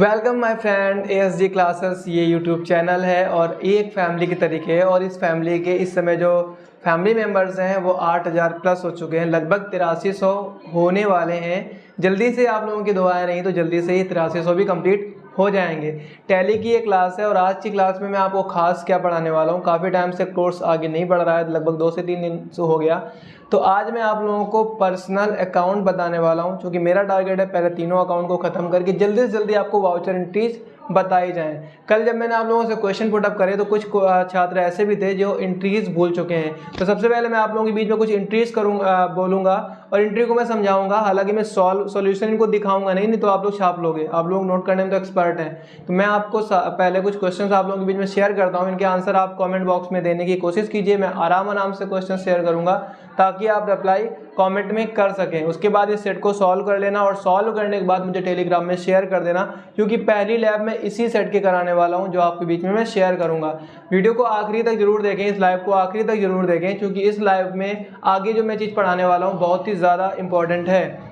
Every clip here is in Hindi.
Welcome my friend ASG classes. ये यूट्यूब चैनल है और एक फैमिली के तरीके है और इस फैमिली के इस समय जो फैमिली मेम्बर्स हैं वो 8000 प्लस हो चुके हैं, लगभग 8300 होने वाले हैं। जल्दी से आप लोगों की दुआएं रही तो जल्दी से ही 8300 भी कंप्लीट हो जाएंगे। टैली की ये क्लास है और आज की क्लास में मैं आपको खास क्या पढ़ाने वाला हूँ। काफ़ी टाइम से कोर्स आगे नहीं बढ़ रहा है, लगभग 2 से 3 दिन से हो गया। तो आज मैं आप लोगों को पर्सनल अकाउंट बताने वाला हूं, क्योंकि मेरा टारगेट है पहले तीनों अकाउंट को खत्म करके जल्दी से जल्दी आपको वाउचर एंट्रीज बताई जाएं। कल जब मैंने आप लोगों से क्वेश्चन पुटअप करे तो कुछ छात्र ऐसे भी थे जो एंट्रीज भूल चुके हैं। तो सबसे पहले मैं आप लोगों के बीच में कुछ एंट्रीज बोलूंगा और एंट्री को मैं समझाऊंगा। हालांकि मैं सॉल्यूशन इनको दिखाऊंगा नहीं तो आप लोग छाप लोगे, आप लोग नोट करने में तो एक्सपर्ट हैं। तो मैं आपको पहले कुछ क्वेश्चन आप लोगों के बीच में शेयर करता हूँ, इनके आंसर आप कॉमेंट बॉक्स में देने की कोशिश कीजिए। मैं आराम से क्वेश्चन शेयर करूंगा ताकि आप रिप्लाई कमेंट में कर सकें। उसके बाद इस सेट को सॉल्व कर लेना और सॉल्व करने के बाद मुझे टेलीग्राम में शेयर कर देना, क्योंकि पहली लैब में इसी सेट के कराने वाला हूं जो आपके बीच में मैं शेयर करूंगा। वीडियो को आखिरी तक जरूर देखें, इस लाइव को आखिरी तक जरूर देखें, क्योंकि इस लाइव में आगे जो मैं चीज़ पढ़ाने वाला हूँ बहुत ही ज़्यादा इंपॉर्टेंट है।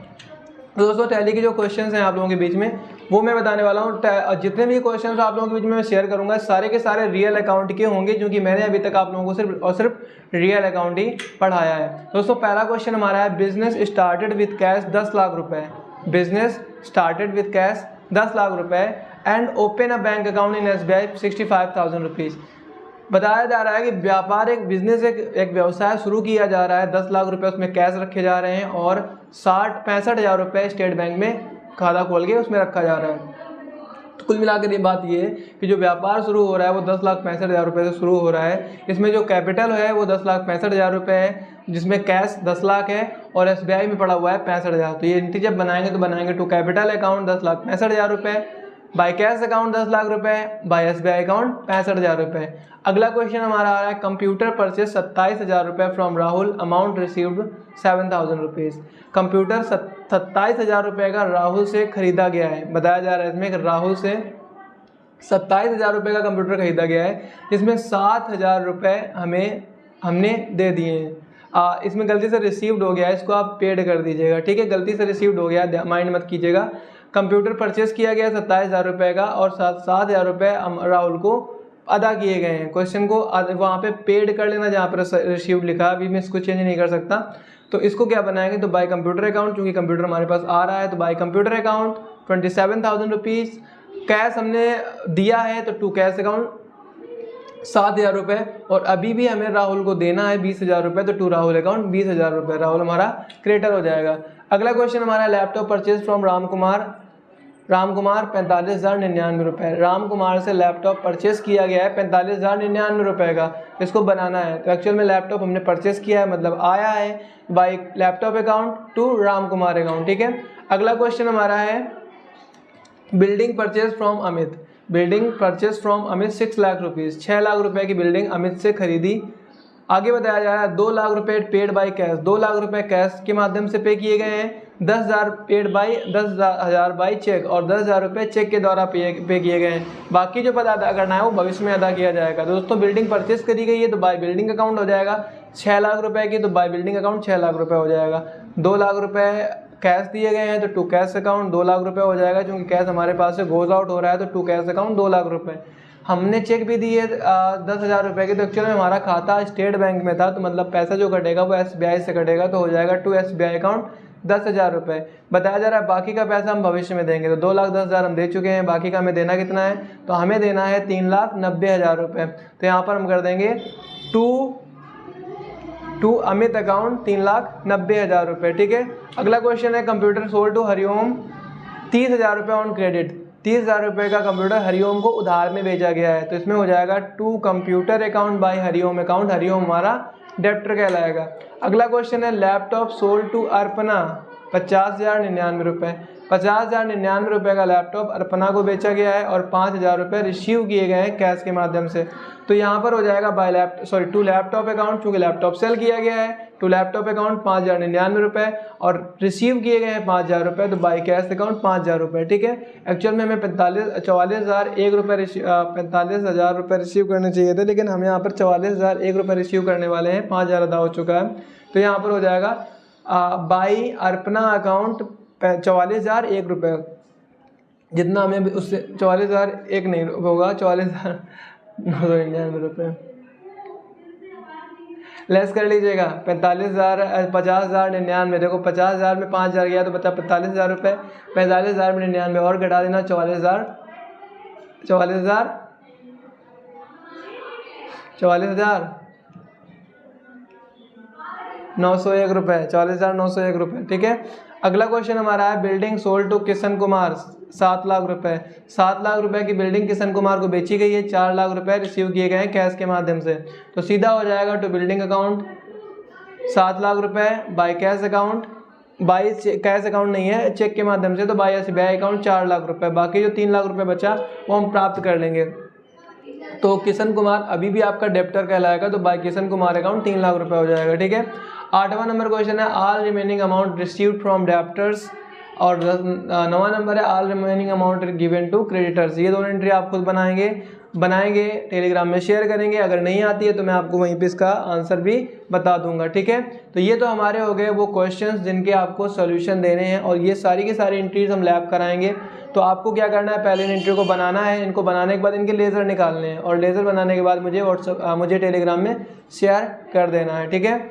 तो दोस्तों टैली के जो क्वेश्चंस हैं आप लोगों के बीच में वो मैं बताने वाला हूँ। जितने भी क्वेश्चंस आप लोगों के बीच में मैं शेयर करूंगा सारे के सारे रियल अकाउंट के होंगे, क्योंकि मैंने अभी तक आप लोगों को सिर्फ और सिर्फ रियल अकाउंट ही पढ़ाया है। दोस्तों पहला क्वेश्चन हमारा है, business started with cash 10 lakh रुपए। Business started with cash 10 lakh रुपए and open a bank account in SBI 65,000 rupees. बताया जा रहा है कि व्यापार एक बिजनेस एक व्यवसाय शुरू किया जा रहा है, 10 लाख रुपए उसमें कैश रखे जा रहे हैं और 65,000 रुपये स्टेट बैंक में खाता खोल के उसमें रखा जा रहा है। तो कुल मिलाकर ये बात ये है कि जो व्यापार शुरू हो रहा है वो 10,65,000 रुपये से शुरू हो रहा है। इसमें जो कैपिटल है वो 10,65,000 रुपये है, जिसमें कैश 10 लाख है और SBI में पड़ा हुआ है 65,000। तो ये एंट्री जब बनाएंगे तो बनाएंगे टू कैपिटल अकाउंट 10,65,000 रुपये, बाय कैश अकाउंट 10 लाख रुपए, बाय SBI अकाउंट 65,000 रुपए। अगला क्वेश्चन हमारा आ रहा है, कंप्यूटर परचेज 27,000 रुपए from Rahul, amount received 7,000 rupees. Computer 27,000 रुपये का राहुल से खरीदा गया है। बताया जा रहा है इसमें कि राहुल से 27,000 रुपये का कंप्यूटर खरीदा गया है, जिसमें 7,000 रुपये हमने दे दिए हैं। इसमें गलती से रिसीव्ड हो गया है, इसको आप पेड कर दीजिएगा, ठीक है। गलती से रिसीव्ड हो गया, माइंड मत कीजिएगा। कंप्यूटर परचेस किया गया 27,000 रुपये का और 7,000 रुपये राहुल को अदा किए गए हैं। क्वेश्चन को वहाँ पे पेड कर लेना जहाँ पर रिसीव्ड लिखा, अभी मैं इसको चेंज नहीं कर सकता। तो इसको क्या बनाएंगे, तो बाय कंप्यूटर अकाउंट, क्योंकि कंप्यूटर हमारे पास आ रहा है तो bye computer account 27,000 rupees. Cash हमने दिया है तो टू कैश अकाउंट 7,000 रुपये और अभी भी हमें राहुल को देना है 20,000 रुपये, तो टू राहुल अकाउंट 20,000 रुपये। राहुल हमारा क्रिएटर हो जाएगा। अगला क्वेश्चन हमारा, laptop purchase from Ram Kumar 45,099 रुपये। राम कुमार से लैपटॉप परचेस किया गया है 45,099 रुपये का, इसको बनाना है। तो एक्चुअल में लैपटॉप हमने परचेस किया है, मतलब आया है by laptop account to Ram Kumar account, ठीक है। अगला क्वेश्चन हमारा है, building purchase from Amit. Building purchase from Amit 6 lakh rupees. 6 lakh रुपए की बिल्डिंग अमित से खरीदी। आगे बताया जा रहा है 2 लाख रुपए पेड बाय कैश। 2 लाख रुपए कैश के माध्यम से पे किए गए हैं। 10,000 पेड बाय 10,000 बाय चेक और 10,000 रुपये चेक के द्वारा पे किए गए हैं। बाकी जो पद अदा करना है वो भविष्य में अदा किया जाएगा। तो दोस्तों बिल्डिंग परचेस करी गई है तो बाय बिल्डिंग अकाउंट हो जाएगा 6 लाख रुपए की, तो बाय बिल्डिंग अकाउंट 6 लाख रुपए हो जाएगा। 2 लाख रुपए कैश दिए गए हैं तो टू कैश अकाउंट 2 लाख रुपए हो जाएगा, क्योंकि कैश हमारे पास से गोज आउट हो रहा है तो टू कैश अकाउंट 2 लाख रुपए। हमने चेक भी दिए 10,000 रुपये की, तो एक्चुअल में हमारा खाता स्टेट बैंक में था, तो मतलब पैसा जो कटेगा वो SBI से कटेगा, तो हो जाएगा टू SBI अकाउंट 10,000 रुपये। बताया जा रहा है बाकी का पैसा हम भविष्य में देंगे। तो 2,10,000 हम दे चुके हैं, बाकी का हमें देना कितना है, तो हमें देना है 3,90,000 रुपये। तो यहाँ पर हम कर देंगे टू अमित अकाउंट 3,90,000 रुपये, ठीक है। अगला क्वेश्चन है, कंप्यूटर सोल्ड टू हरिओम 30,000 रुपये ऑन क्रेडिट। 30,000 रुपये का कंप्यूटर हरिओम को उधार में भेजा गया है, तो इसमें हो जाएगा to computer account by Hariom account. Hariom हमारा डेप्टर कहलाएगा। अगला क्वेश्चन है, लैपटॉप सोल्ड टू अर्पणा 50,099 रुपये। 50,099 रुपये का लैपटॉप अर्पणा को बेचा गया है और 5,000 रुपये रिसीव किए गए हैं कैश के माध्यम से। तो यहाँ पर हो जाएगा बाय टू लैपटॉप अकाउंट, चूँकि लैपटॉप सेल किया गया है, टू लैपटॉप अकाउंट 5,099 रुपये और रिसीव किए गए हैं 5,000 रुपये, तो बाय कैश अकाउंट 5,000 रुपये, ठीक है। एक्चुअल में हमें 44,001 रुपये 45,000 रुपये रिसीव करने चाहिए थे, लेकिन हम यहाँ पर 44,001 रुपये रिसीव करने वाले हैं, 5,000 अदा हो चुका है। तो यहाँ पर हो जाएगा बाई अर्पणा अकाउंट 44,001 रुपये। जितना हमें उससे 44,000 एक नहीं होगा, 44,999 लेस कर लीजिएगा। 45,000 50,099, देखो 50,000 में 5,000 गया तो बचा 45,000 रुपये। 45,000 में 99 और घटा देना, 44,901 रुपये, 44,901 रुपये। ठीक है, अगला क्वेश्चन हमारा है building sold to Kishan Kumar 7 lakh रुपए। 7 लाख रुपए की बिल्डिंग किशन कुमार को बेची गई है, 4 लाख रुपए रिसीव किए गए हैं कैश के माध्यम से। तो सीधा हो जाएगा टू बिल्डिंग अकाउंट 7 लाख रुपए, by cash account, by cash account नहीं है, चेक के माध्यम से, तो बाय एसबीआई अकाउंट 4 लाख रुपए। बाकी जो 3 लाख रुपए बचा वो हम प्राप्त कर लेंगे। तो किशन कुमार अभी भी आपका डेप्टर कहलाएगा, तो बाय किशन कुमार अकाउंट 3 लाख रुपए हो जाएगा। ठीक है, 8वां नंबर क्वेश्चन है all remaining amount received from debtors, और 9वां नंबर है all remaining amount given to creditors. ये दोनों एंट्री आप खुद बनाएंगे टेलीग्राम में शेयर करेंगे। अगर नहीं आती है तो मैं आपको वहीं पे इसका आंसर भी बता दूंगा। ठीक है, तो ये तो हमारे हो गए वो क्वेश्चंस जिनके आपको सॉल्यूशन देने हैं, और ये सारी की सारी एंट्रीज हम लैब कराएंगे। तो आपको क्या करना है, पहले इन एंट्री को बनाना है, इनको बनाने के बाद इनके लेज़र निकालने हैं, और लेज़र बनाने के बाद मुझे टेलीग्राम में शेयर कर देना है। ठीक है,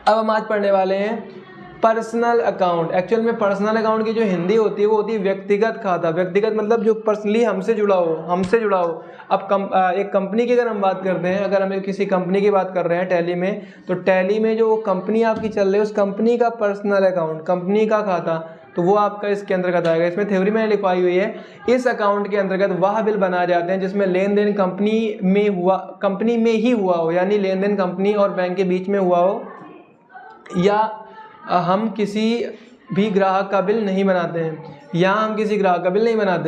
अब हम आज पढ़ने वाले हैं पर्सनल अकाउंट। एक्चुअल में पर्सनल अकाउंट की जो हिंदी होती है वो होती है व्यक्तिगत खाता। व्यक्तिगत मतलब जो पर्सनली हमसे जुड़ा हो। अब एक कंपनी की अगर हम बात करते हैं, अगर हम किसी कंपनी की बात कर रहे हैं टैली में, तो टैली में जो कंपनी आपकी चल रही है उस कंपनी का पर्सनल अकाउंट, कंपनी का खाता, तो वो आपका इसके अंतर्गत आएगा। इसमें थ्योरी में लिखवाई हुई है, इस अकाउंट के अंतर्गत वह बिल बनाए जाते हैं जिसमें लेन देन कंपनी में ही हुआ हो, यानी लेन देन कंपनी और बैंक के बीच में हुआ हो, या हम किसी भी ग्राहक का बिल नहीं बनाते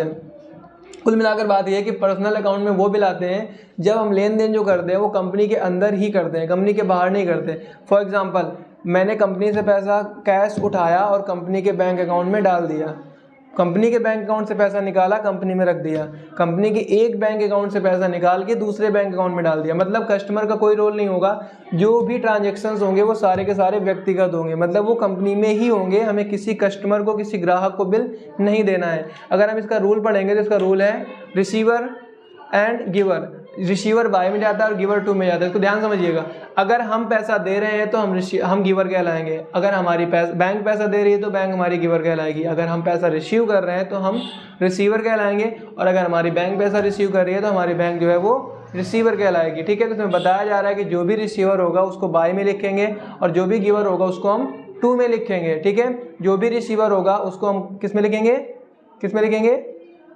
हैं, कुल मिलाकर बात यह है कि पर्सनल अकाउंट में वो बिल आते हैं जब हम लेन देन जो करते हैं वो कंपनी के अंदर ही करते हैं, कंपनी के बाहर नहीं करते। फॉर एग्जांपल, मैंने कंपनी से पैसा कैश उठाया और कंपनी के बैंक अकाउंट में डाल दिया, कंपनी के बैंक अकाउंट से पैसा निकाला, कंपनी में रख दिया, कंपनी के एक बैंक अकाउंट से पैसा निकाल के दूसरे बैंक अकाउंट में डाल दिया, मतलब कस्टमर का कोई रोल नहीं होगा। जो भी ट्रांजैक्शंस होंगे वो सारे के सारे व्यक्तिगत होंगे, मतलब वो कंपनी में ही होंगे, हमें किसी कस्टमर को, किसी ग्राहक को बिल नहीं देना है। अगर हम इसका रूल पढ़ेंगे तो इसका रूल है receiver and giver. Receiver by में जाता है और गिवर टू में जाता है, इसको ध्यान समझिएगा। अगर हम पैसा दे रहे हैं तो हम गिवर कहलाएंगे, अगर हमारी बैंक पैसा दे रही है तो बैंक हमारी गिवर कहलाएगी, अगर हम पैसा रिसीव कर रहे हैं तो हम रिसीवर कहलाएंगे, और अगर हमारी बैंक पैसा रिसीव कर रही है तो हमारी बैंक जो है वो रिसीवर कहलाएगी। ठीक है, तो इसमें बताया जा रहा है कि जो भी रिसीवर होगा उसको बाय में लिखेंगे, और जो भी गिवर होगा उसको हम टू में लिखेंगे। ठीक है, जो भी रिसीवर होगा उसको हम किस में लिखेंगे,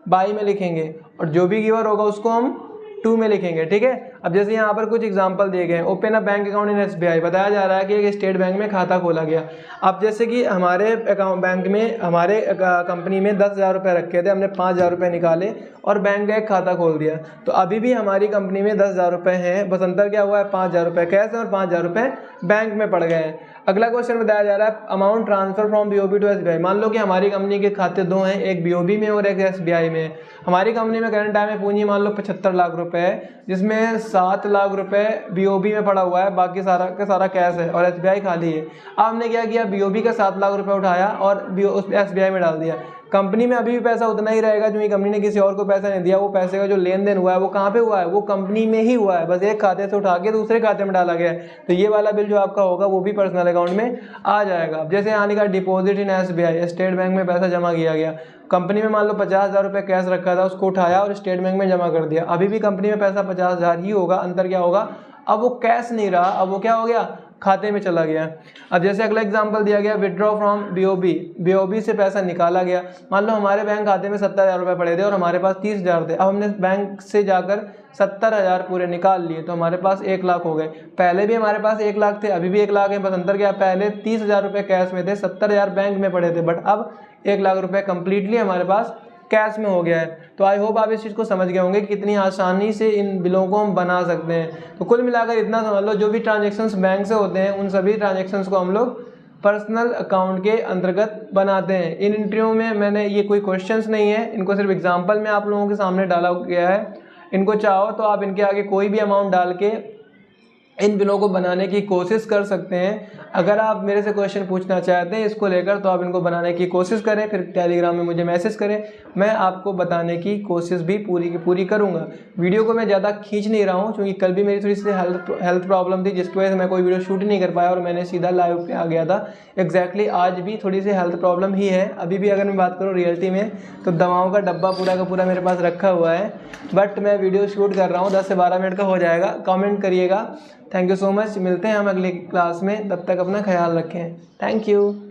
बाय में लिखेंगे, और जो भी गिवर होगा उसको हम टू में लिखेंगे। ठीक है, अब जैसे यहाँ पर कुछ एग्जांपल दिए गए हैं, open a bank account in SBI, बताया जा रहा है कि एक स्टेट बैंक में खाता खोला गया। अब जैसे कि हमारे बैंक में, हमारे कंपनी में 10,000 रुपये रखे थे, हमने 5,000 रुपये निकाले और बैंक का एक खाता खोल दिया, तो अभी भी हमारी कंपनी में 10,000 रुपये हैं, बस अंतर क्या हुआ है, 5,000 रुपये कैश है और 5,000 रुपये बैंक में पड़ गए हैं। अगला क्वेश्चन बताया जा रहा है amount transfer from BOB to SBI. मान लो कि हमारी कंपनी के खाते दो हैं, एक बीओबी में और एक एसबीआई में। हमारी कंपनी में करंट टाइम में पूंजी मान लो 75 लाख रुपए है, जिसमें 7 लाख रुपए बीओबी में पड़ा हुआ है, बाकी सारा का सारा कैश है और एसबीआई खाली है। अब हमने क्या किया, बीओबी का 7 लाख रुपए उठाया और एसबीआई में डाल दिया। कंपनी में अभी भी पैसा उतना ही रहेगा, क्योंकि कंपनी ने किसी और को पैसा नहीं दिया। वो पैसे का जो लेन देन हुआ है वो कहाँ पे हुआ है, वो कंपनी में ही हुआ है, बस एक खाते से उठा के दूसरे खाते में डाला गया है। तो ये वाला बिल जो आपका होगा वो भी पर्सनल अकाउंट में आ जाएगा। जैसे यहाँ लिखा deposit in SBI, state bank में पैसा जमा किया गया। कंपनी में मान लो 50,000 रुपये कैश रखा था, उसको उठाया और स्टेट बैंक में जमा कर दिया। अभी भी कंपनी में पैसा 50,000 ही होगा, अंतर क्या होगा, अब वो कैश नहीं रहा, अब वो क्या हो गया, खाते में चला गया। अब जैसे अगला एग्जांपल दिया गया, विड्रॉ फ्रॉम बीओबी से पैसा निकाला गया। मान लो हमारे बैंक खाते में 70,000 रुपये पड़े थे और हमारे पास 30,000 थे। अब हमने बैंक से जाकर 70,000 पूरे निकाल लिए, तो हमारे पास 1 लाख हो गए। पहले भी हमारे पास 1 लाख थे, अभी भी 1 लाख है, बस अंतर क्या, पहले 30,000 रुपये कैश में थे, 70,000 बैंक में पड़े थे, बट अब 1 लाख रुपये कंप्लीटली हमारे पास कैश में हो गया है। तो आई होप आप इस चीज़ को समझ गए होंगे कि कितनी आसानी से इन बिलों को हम बना सकते हैं। तो कुल मिलाकर इतना समझ लो, जो भी ट्रांजैक्शंस बैंक से होते हैं उन सभी ट्रांजैक्शंस को हम लोग पर्सनल अकाउंट के अंतर्गत बनाते हैं। इन एंट्रियों में मैंने ये कोई क्वेश्चंस नहीं है, इनको सिर्फ एग्जांपल में आप लोगों के सामने डाला गया है। इनको चाहो तो आप इनके आगे कोई भी अमाउंट डाल के इन बिलों को बनाने की कोशिश कर सकते हैं। अगर आप मेरे से क्वेश्चन पूछना चाहते हैं इसको लेकर तो आप इनको बनाने की कोशिश करें, फिर टेलीग्राम में मुझे मैसेज करें, मैं आपको बताने की कोशिश भी पूरी की पूरी करूंगा। वीडियो को मैं ज़्यादा खींच नहीं रहा हूं क्योंकि कल भी मेरी थोड़ी सी हेल्थ प्रॉब्लम थी जिसकी वजह से मैं कोई वीडियो शूट नहीं कर पाया और मैंने सीधा लाइव पे आ गया था। एग्जैक्टली आज भी थोड़ी सी हेल्थ प्रॉब्लम ही है। अभी भी अगर मैं बात करूँ रियलिटी में तो दवाओं का डब्बा पूरा का पूरा मेरे पास रखा हुआ है, बट मैं वीडियो शूट कर रहा हूँ, 10 से 12 मिनट का हो जाएगा। कमेंट करिएगा। Thank you so much. मिलते हैं हम अगली क्लास में, तब तक अपना ख्याल रखें। Thank you.